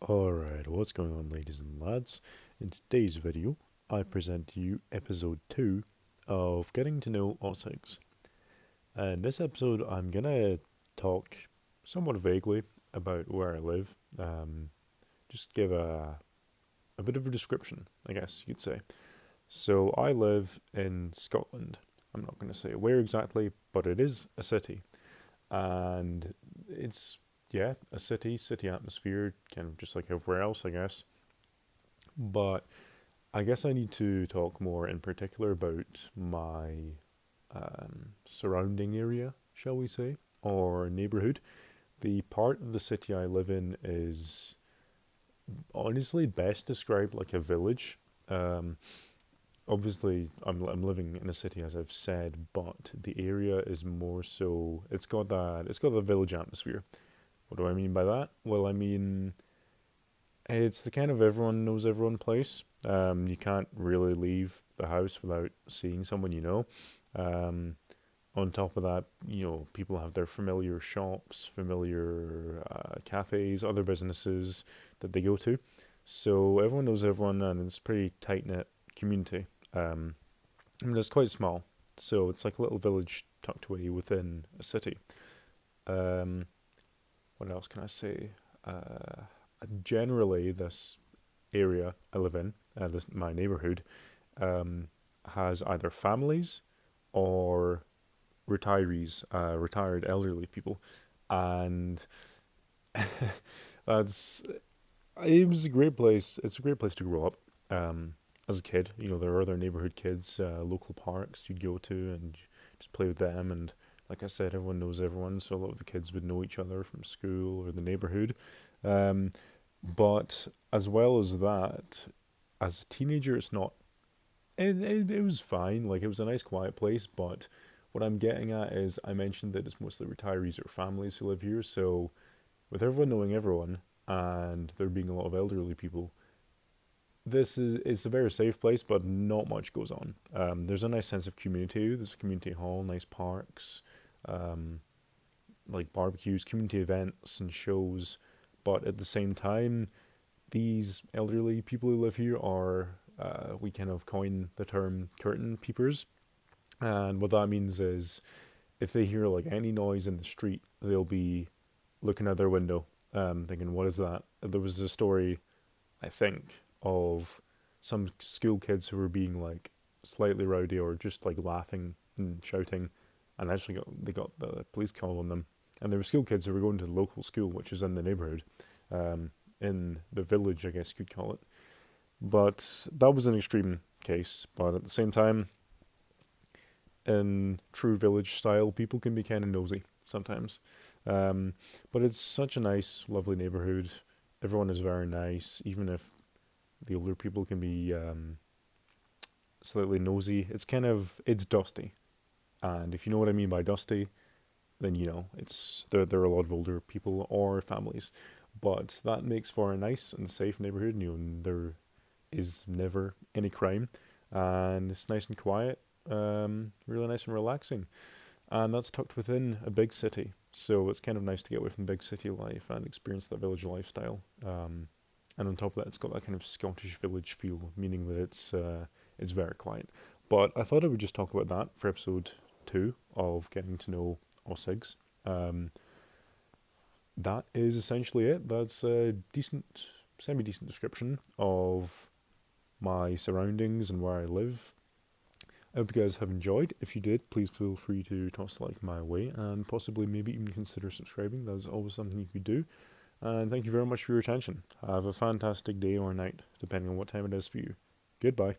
Alright, what's going on, ladies and lads? In today's video, I present to you episode 2 of Getting to Know Awsigs. In this episode, I'm gonna talk somewhat vaguely about where I live, just give a bit of a description, I guess you could say. So, I live in Scotland. I'm not gonna say where exactly, but it is a city. And it's a city atmosphere, kind of just like everywhere else, I guess. But I guess I need to talk more in particular about my surrounding area, shall we say, or neighborhood. The part of the city I live in is honestly best described like a village. Um, Obviously, I'm living in a city, as I've said, but the area is more so. It's got the village atmosphere. What do I mean by that? Well, I mean it's the kind of everyone knows everyone place. You can't really leave the house without seeing someone you know. Um, on top of that, people have their familiar shops, familiar cafes, other businesses that they go to. So everyone knows everyone, and it's a pretty tight knit community. I mean, it's quite small, so it's like a little village tucked away within a city. Um, what else can I say? Generally, this area I live in, my neighborhood, um, has either families or retirees, retired elderly people, and that's it was a great place. It's a great place to grow up. As a kid, there are other neighborhood kids, local parks you'd go to and just play with them. And like I said, everyone knows everyone, so a lot of the kids would know each other from school or the neighborhood. Um, but as well as that, as a teenager, it's not. It was fine. Like, it was a nice, quiet place. But what I'm getting at is, I mentioned that it's mostly retirees or families who live here. So with everyone knowing everyone and there being a lot of elderly people, this is it's a very safe place, but not much goes on. There's a nice sense of community. There's a community hall, nice parks, um, like barbecues, community events, and shows. But at the same time, these elderly people who live here are, we kind of coin the term curtain peepers. And what that means is if they hear like any noise in the street, they'll be looking out their window, thinking, what is that? There was a story, I think, of some school kids who were being like slightly rowdy or just like laughing and shouting, and actually they got the police call on them. And there were school kids who were going to the local school, which is in the neighborhood, in the village, I guess you could call it. But that was an extreme case. But at the same time, in true village style, people can be kind of nosy sometimes. Um, but it's such a nice, lovely neighborhood. Everyone is very nice, even if the older people can be slightly nosy. It's dusty, and if you know what I mean by dusty, then it's there are a lot of older people or families, but that makes for a nice and safe neighborhood. There is never any crime, and it's nice and quiet, really nice and relaxing, and that's tucked within a big city. So it's kind of nice to get away from big city life and experience that village lifestyle. And on top of that, it's got that kind of Scottish village feel, meaning that it's very quiet. But I thought I would just talk about that for episode 2 of Getting to Know Awsigs. Um, that is essentially it. That's a decent, semi-decent description of my surroundings and where I live. I hope you guys have enjoyed. If you did, please feel free to toss a like my way and possibly maybe even consider subscribing. That's always something you could do. And thank you very much for your attention. Have a fantastic day or night, depending on what time it is for you. Goodbye.